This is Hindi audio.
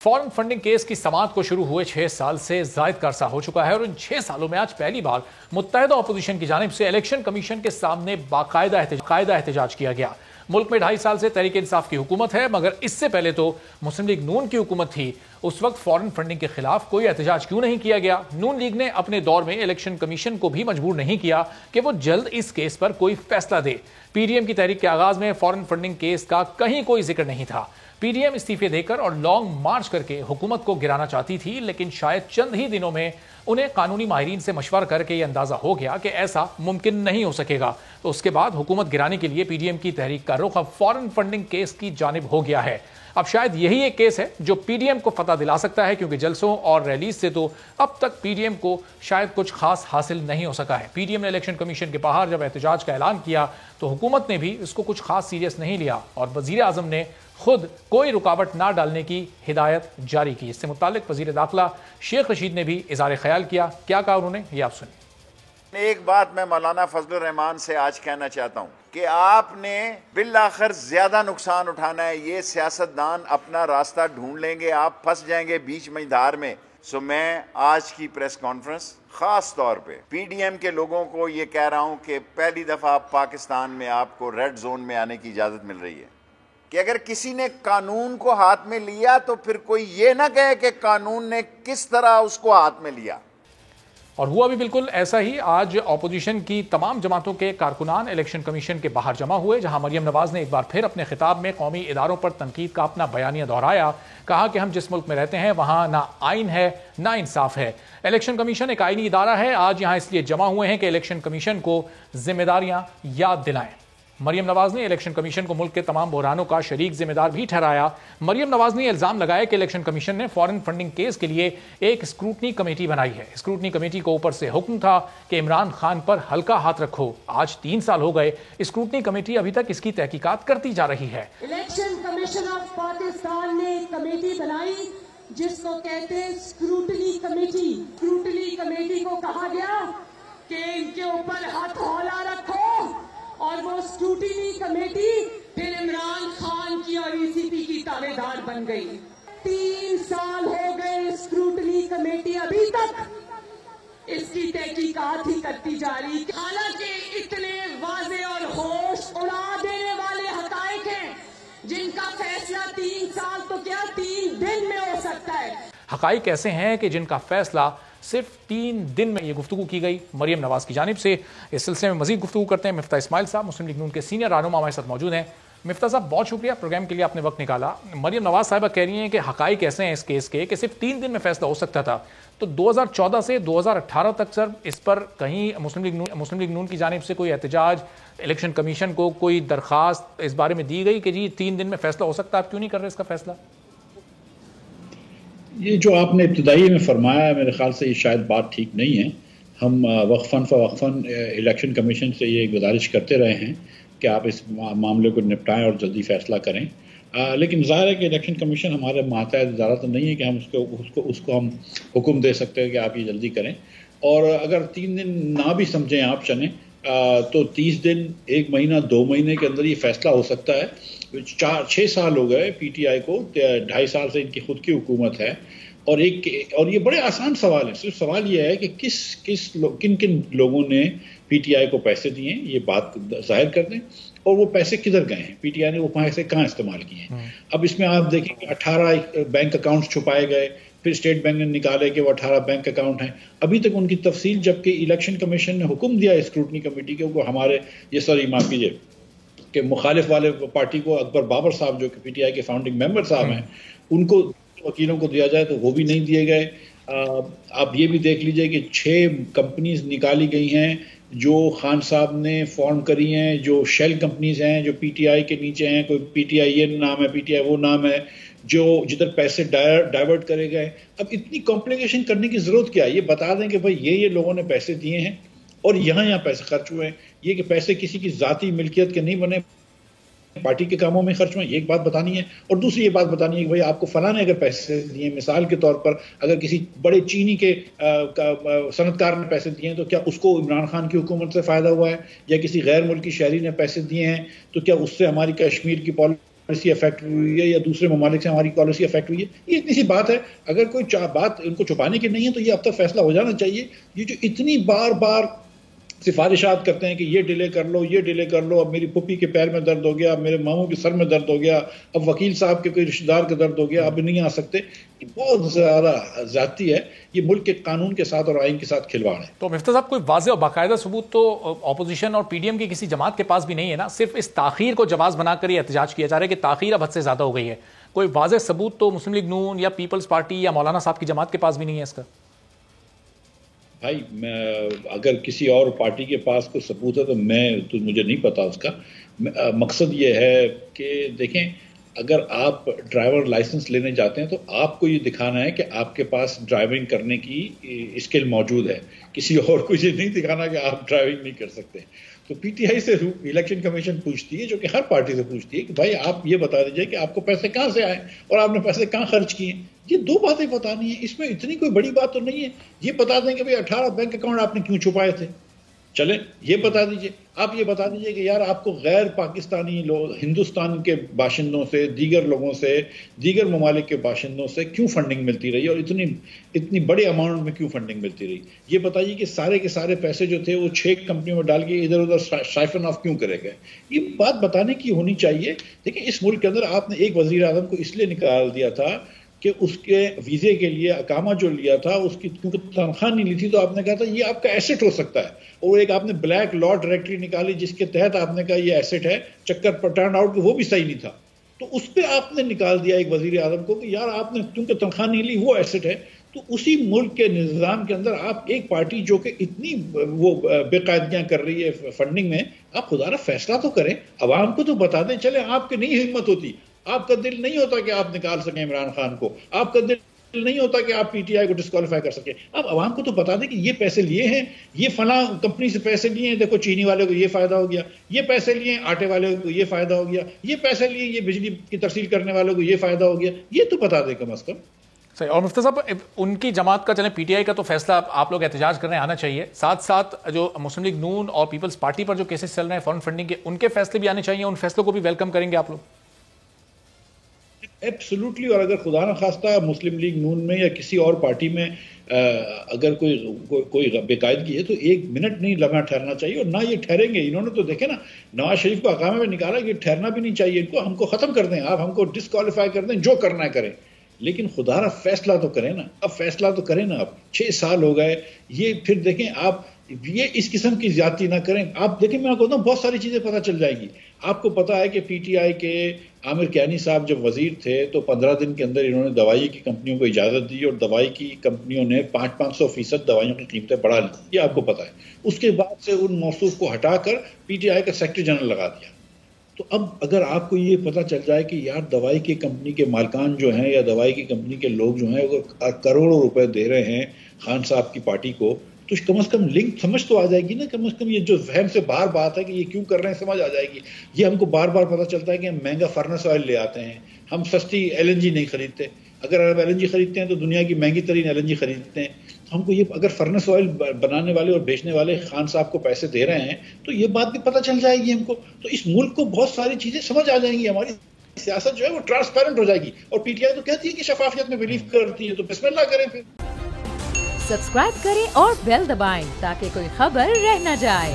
फॉरेन फंडिंग केस की समाअत को शुरू हुए 6 साल से जायद का अरसा हो चुका है और इन 6 सालों में आज पहली बार मुत्तहिदा अपोजिशन की जानिब से इलेक्शन कमीशन के सामने बाकायदा एहतजाज किया गया। मुल्क में 2.5 साल से तहरीक इंसाफ की हुकूमत है, मगर इससे पहले तो मुस्लिम लीग नून की हुकूमत थी। उस वक्त फॉरेन फंडिंग के खिलाफ कोई एहतजाज क्यों नहीं किया गया? नून लीग ने अपने दौर में इलेक्शन कमीशन को भी मजबूर नहीं किया कि वो जल्द इस केस पर कोई फैसला दे। पीडीएम की तहरीक के आगाज में फॉरेन फंडिंग केस का कहीं कोई जिक्र नहीं था। पीडीएम इस्तीफे देकर और लॉन्ग मार्च करके हुकूमत को गिराना चाहती थी, लेकिन शायद चंद ही दिनों में उन्हें कानूनी माहिरीन से मशवरा करके यह अंदाजा हो गया कि ऐसा मुमकिन नहीं हो सकेगा। तो उसके बाद हुकूमत गिराने के लिए पीडीएम की तहरीक का रुख अब फॉरेन फंडिंग केस की जानिब हो गया है। अब शायद यही एक केस है जो पीडीएम को फतह दिला सकता है, क्योंकि जलसों और रैलीज से तो अब तक पीडीएम को शायद कुछ खास हासिल नहीं हो सका है। पीडीएम ने इलेक्शन कमीशन के बाहर जब एहतजाज का ऐलान किया तो हुकूमत ने भी इसको कुछ खास सीरियस नहीं लिया और वजीर आजम ने खुद कोई रुकावट ना डालने की हिदायत जारी की। इससे मुताल्लिक वजीर दाखिला शेख रशीद ने भी इज़हार ख्याल किया। क्या कहा उन्होंने, ये आप सुनिए। एक बात मैं मौलाना फजलुर रहमान से आज कहना चाहता हूँ कि आपने बिल आखिर ज्यादा नुकसान उठाना है। ये सियासतदान अपना रास्ता ढूंढ लेंगे, आप फंस जाएंगे बीच मझधार में। सो मैं आज की प्रेस कॉन्फ्रेंस खास तौर पे पीडीएम के लोगों को ये कह रहा हूँ कि पहली दफा पाकिस्तान में आपको रेड जोन में आने की इजाजत मिल रही है कि अगर किसी ने कानून को हाथ में लिया तो फिर कोई ये ना कहे कि कानून ने किस तरह उसको हाथ में लिया। और हुआ भी बिल्कुल ऐसा ही। आज अपोजिशन की तमाम जमातों के कारकुनान इलेक्शन कमीशन के बाहर जमा हुए, जहां मरियम नवाज ने एक बार फिर अपने खिताब में कौमी इदारों पर तनकीद का अपना बयानिया दोहराया। कहा कि हम जिस मुल्क में रहते हैं वहां ना आइन है ना इंसाफ है। इलेक्शन कमीशन एक आईनी इदारा है। आज यहां इसलिए जमा हुए हैं कि इलेक्शन कमीशन को जिम्मेदारियां याद दिलाएं। मरियम नवाज ने इलेक्शन कमीशन को मुल्क के तमाम बहरानों का शरीक जिम्मेदार भी ठहराया। मरियम नवाज ने इल्जाम लगाया कि इलेक्शन कमीशन ने फॉरेन फंडिंग केस के लिए एक स्क्रूटनी कमेटी बनाई है। स्क्रूटनी कमेटी को ऊपर से हुक्म था कि इमरान खान पर हल्का हाथ रखो। आज 3 साल हो गए, स्क्रूटनी कमेटी अभी तक इसकी तहकीकात करती जा रही है। इलेक्शन कमीशन ऑफ पाकिस्तान ने एक कमेटी बनाई जिसको कहते हैं स्क्रूटनी कमेटी। स्क्रूटनी कमेटी को कहा गया कि इनके ऊपर हथौड़ा रखो और वो स्क्रूटनी कमेटी फिर इमरान खान की और ईसीपी की ताबेदार बन गई। 3 साल हो गए, स्क्रूटनी कमेटी अभी तक इसकी तहकीकात ही करती जा रही। हालांकि इतने वाजे और होश उड़ा देने वाले हकायक हैं जिनका फैसला 3 साल तो क्या 3 दिन में हो सकता है। हकाइक ऐसे हैं कि जिनका फैसला सिर्फ 3 दिन में ये गुफ्तगू की गई मरियम नवाज की जानिब से। इस सिलसिले में मजीद गुफ्तगू करते हैं मिफ्ता इस्माइल साहब, मुस्लिम लीग नून के सीनियर रहनुमा हमारे साथ मौजूद हैं। मिफ्ता साहब, बहुत शुक्रिया प्रोग्राम के लिए, आपने वक्त निकाला। मरियम नवाज साहिबा कह रही हैं कि हकाइक ऐसे हैं इस केस के कि सिर्फ 3 दिन में फैसला हो सकता था। तो 2014 से 2018 तक सर इस पर कहीं मुस्लिम लीग नून की जानिब से कोई एहतजाज, इलेक्शन कमीशन को कोई दरखास्त इस बारे में दी गई कि जी 3 दिन में फैसला हो सकता है, आप क्यों नहीं कर रहे इसका फैसला? ये जो आपने इब्तदाई में फरमाया, मेरे ख्याल से ये शायद बात ठीक नहीं है। हम वक्फन इलेक्शन कमीशन से ये गुजारिश करते रहे हैं कि आप इस मामले को निपटाएं और जल्दी फैसला करें। लेकिन ज़ाहिर है कि इलेक्शन कमीशन हमारे मातहत इदारा तो नहीं है कि हम उसको हम हुक्म दे सकते हैं कि आप ये जल्दी करें। और अगर 3 दिन ना भी समझें आप चलें तो 30 दिन, 1 महीना, 2 महीने के अंदर ये फैसला हो सकता है। 4-6 साल हो गए पीटीआई को, 2.5 साल से इनकी खुद की हुकूमत है। और ये बड़े आसान सवाल है। सिर्फ सवाल ये है कि किन किन लोगों ने पीटीआई को पैसे दिए, ये बात जाहिर कर दें, और वो पैसे किधर गए हैं, पीटीआई ने वो पैसे कहाँ इस्तेमाल किए हैं। अब इसमें आप देखेंगे 18 बैंक अकाउंट्स छुपाए गए, फिर स्टेट बैंक ने निकाले कि वो 18 बैंक अकाउंट हैं। अभी तक उनकी तफसील, जबकि इलेक्शन कमीशन ने हुक्म दिया स्क्रूटनी कमेटी के हमारे माफ़ कीजिए कि मुखालिफ वाले पार्टी को, अकबर बाबर साहब जो कि पीटीआई के फाउंडिंग मेंबर साहब हैं, उनको वकीलों को दिया जाए, तो वो भी नहीं दिए गए। आप ये भी देख लीजिए कि 6 कंपनीज निकाली गई हैं जो खान साहब ने फॉर्म करी हैं, जो शेल कंपनीज हैं जो पीटीआई के नीचे हैं। कोई पीटीआई ये नाम है, पीटीआई वो नाम है, जो जिधर पैसे डाइवर्ट करे गए। अब इतनी कॉम्प्लिकेशन करने की जरूरत क्या है? ये बता दें कि भाई ये लोगों ने पैसे दिए हैं और यहाँ पैसे खर्च हुए हैं। ये कि पैसे किसी की जाती मिल्कियत के नहीं बने, पार्टी के कामों में खर्च हुए, एक बात बतानी है। और दूसरी ये बात बतानी है कि भाई आपको फलां ने अगर पैसे दिए, मिसाल के तौर पर अगर किसी बड़े चीनी के सनतकार ने पैसे दिए हैं तो क्या उसको इमरान खान की हुकूमत से फ़ायदा हुआ है, या किसी गैर मुल्की शहरी ने पैसे दिए हैं तो क्या उससे हमारी कश्मीर की पॉलिसी पॉलिसी अफेक्ट हुई है या दूसरे ममालिक से हमारी पॉलिसी अफेक्ट हुई है। ये इतनी सी बात है, अगर कोई बात इनको छुपाने की नहीं है तो ये अब तक फैसला हो जाना चाहिए। ये जो इतनी बार बार सिफारिशात करते हैं कि ये डिले कर लो, ये डिले कर लो, अब मेरी पुप्पी के पैर में दर्द हो गया, मेरे मामू के सर में दर्द हो गया, अब वकील साहब के कोई रिश्तेदार का दर्द हो गया, अब नहीं आ सकते, ये बहुत ज़्यादा ज़्यादती है। ये मुल्क के कानून के साथ और आइन के साथ खिलवाड़ है। तो मिफ्ता साहब, कोई वाज़ेह और बाकायदा सबूत तो ऑपोजिशन और पीडीएम की किसी जमात के पास भी नहीं है ना? सिर्फ इस ताखीर को जवाब बनाकर ये एहतजाज किया जा रहा है कि ताखीर अब हद से ज़्यादा हो गई है। कोई वाज़ेह सबूत तो मुस्लिम लीग नून या पीपल्स पार्टी या मौलाना साहब की जमात के पास भी नहीं है इसका? भाई, अगर किसी और पार्टी के पास कोई सबूत है तो मुझे नहीं पता उसका। मकसद ये है कि देखें, अगर आप ड्राइवर लाइसेंस लेने जाते हैं तो आपको ये दिखाना है कि आपके पास ड्राइविंग करने की स्किल मौजूद है। किसी और को ये नहीं दिखाना कि आप ड्राइविंग नहीं कर सकते। तो पीटीआई से इलेक्शन कमीशन पूछती है, जो कि हर पार्टी से पूछती है, कि भाई आप ये बता दीजिए कि आपको पैसे कहाँ से आए और आपने पैसे कहाँ खर्च किए। ये दो बातें बतानी है, इसमें इतनी कोई बड़ी बात तो नहीं है। ये बता दें कि भाई 18 बैंक अकाउंट आपने क्यों छुपाए थे, चले ये बता दीजिए। आप ये बता दीजिए कि यार आपको गैर पाकिस्तानी लोग, हिंदुस्तान के बाशिंदों से, दीगर लोगों से, दीगर ममालिक के बाशिंदों से क्यों फंडिंग मिलती रही और इतनी बड़े अमाउंट में क्यों फंडिंग मिलती रही। ये बताइए कि सारे के सारे पैसे जो थे वो 6 कंपनियों में डाल के इधर उधर साइफन ऑफ क्यों करे गए। ये बात बताने की होनी चाहिए। देखिए, इस मुल्क के अंदर आपने एक वजीर आजम को इसलिए निकाल दिया था कि उसके वीज़े के लिए अकामा जो लिया था उसकी क्योंकि तनख्वाह नहीं ली थी, तो आपने कहा था ये आपका एसेट हो सकता है। और एक आपने ब्लैक लॉ डायरेक्टरी निकाली जिसके तहत आपने कहा ये एसेट है, चक्कर टर्न आउट कि वो भी सही नहीं था। तो उस पर आपने निकाल दिया एक वजीर आजम को कि यार आपने क्योंकि तनख्वाह नहीं ली, वो एसेट है। तो उसी मुल्क के निज़ाम के अंदर आप एक पार्टी जो कि इतनी वो बेकायदगियां कर रही है फंडिंग में, आप खुदारा फैसला तो करें, अवाम को तो बता दें। चले आपकी नहीं हिम्मत होती, आपका दिल नहीं होता कि आप निकाल सकें इमरान खान को, आपका दिल नहीं होता कि आप पीटीआई को डिस्क्वालीफाई कर सकें, आप अवाम को तो बता दें कि ये पैसे लिए हैं, ये फला कंपनी से पैसे लिए हैं, देखो चीनी वाले को ये फायदा हो गया, ये पैसे लिए आटे वाले को ये फायदा हो गया, ये पैसे लिए ये बिजली की तरसील करने वालों को ये फायदा हो गया। ये तो बता दें कम अज कम। सही। और मुफ्ती साहब, उनकी जमात का, चले पीटीआई का तो फैसला आप लोग एहतजाज करने आना चाहिए, साथ साथ जो मुस्लिम लीग नून और पीपल्स पार्टी पर जो केसेस चल रहे हैं फॉरेन फंडिंग के, उनके फैसले भी आने चाहिए। उन फैसलों को भी वेलकम करेंगे आप लोग? एब्सोल्युटली। और अगर खुदा न खास्ता मुस्लिम लीग नून में या किसी और पार्टी में अगर कोई बेकायदगी है तो 1 मिनट नहीं लम्हा ठहरना चाहिए, और ना ये ठहरेंगे। इन्होंने तो देखे ना, नवाज शरीफ को अकामे में निकाला, ये ठहरना भी नहीं चाहिए इनको। हमको खत्म कर दें, आप हमको डिस्क्वालीफाई कर दें, जो करना है करें, लेकिन खुदारा फैसला तो करें ना। अब फैसला तो करें ना। अब 6 साल हो गए, ये फिर देखें आप, ये इस किस्म की ज्यादती ना करें। आप देखें, मैं आपको बताऊं, बहुत सारी चीजें पता चल जाएगी। आपको पता है कि पीटीआई के आमिर कियानी साहब जब वजीर थे तो 15 दिन के अंदर इन्होंने दवाई की कंपनियों को इजाजत दी, और दवाई की कंपनियों ने 500-500% दवाइयों की कीमतें बढ़ा ली। ये आपको पता है। उसके बाद से उन मौसूफ को हटाकर पीटीआई का सेक्रेटरी जनरल लगा दिया। तो अब अगर आपको ये पता चल जाए कि यार दवाई की कंपनी के मालकान जो हैं या दवाई की कंपनी के लोग जो हैं वो करोड़ों रुपए दे रहे हैं खान साहब की पार्टी को, तो कम से कम लिंक समझ तो आ जाएगी ना। कम से कम ये जो वहम से बार बात है कि ये क्यों कर रहे हैं, समझ आ जाएगी। ये हमको बार बार पता चलता है कि हम महंगा फर्नेस ऑयल ले आते हैं, हम सस्ती एलएनजी नहीं खरीदते। अगर आप एलएनजी खरीदते हैं तो दुनिया की महंगी तरीन एलएनजी खरीदते हैं। तो हमको ये, अगर फर्नेस ऑयल बनाने वाले और बेचने वाले खान साहब को पैसे दे रहे हैं तो ये बात भी पता चल जाएगी हमको। तो इस मुल्क को बहुत सारी चीजें समझ आ जाएंगी। हमारी सियासत जो है वो ट्रांसपेरेंट हो जाएगी। और पीटीआई तो कहती है कि शफाफियत में बिलीव करती है, तो बिस्मिल्लाह करें फिर। सब्सक्राइब करें और बेल दबाएं ताकि कोई खबर रह न जाए।